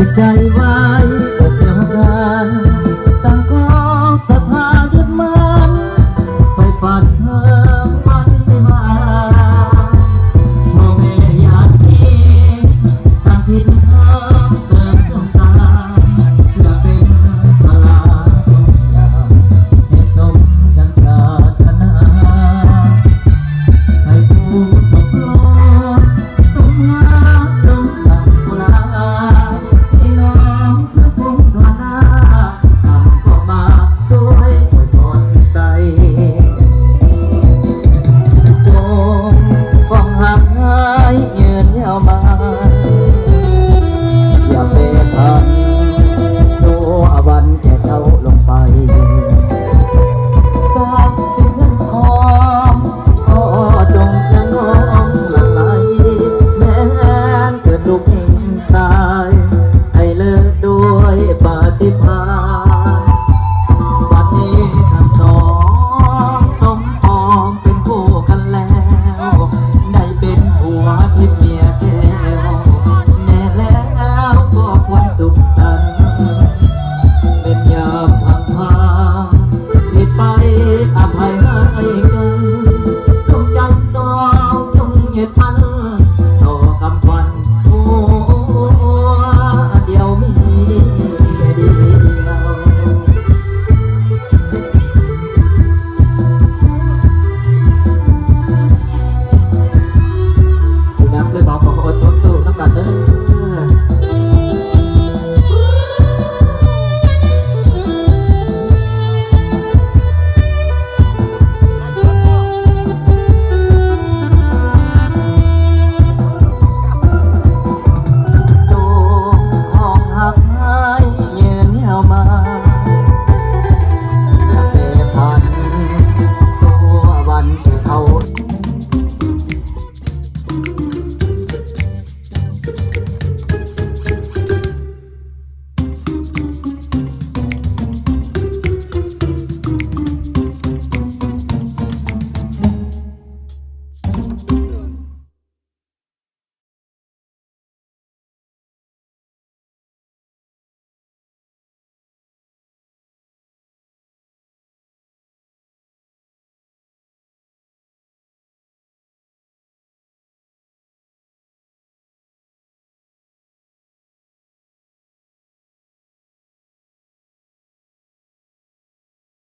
จิตใจไว้อกเดียวกันต่างก็ศรัทธายึดมั่นไปฝันเธอวันไม่มาพ่อแม่อยากมีต่างทิศทางเติมสงสารเพื่อเป็นพลาทุกอย่างให้สมดังปรารถนาให้ผู้สมรสสมงามสมดังกุหลาบที่น้องเพื่อพุ่งตัวหน้าทำก็มาช่วยอวยพรใส่วงกองหักหายยืนยาวมาอย่าเปทันโชว์อวันแก่เท่าลงไปสร้างสิ่งเงินทองขอจงจะน้องหลั่งไหลแม้นเกิดลูกนี้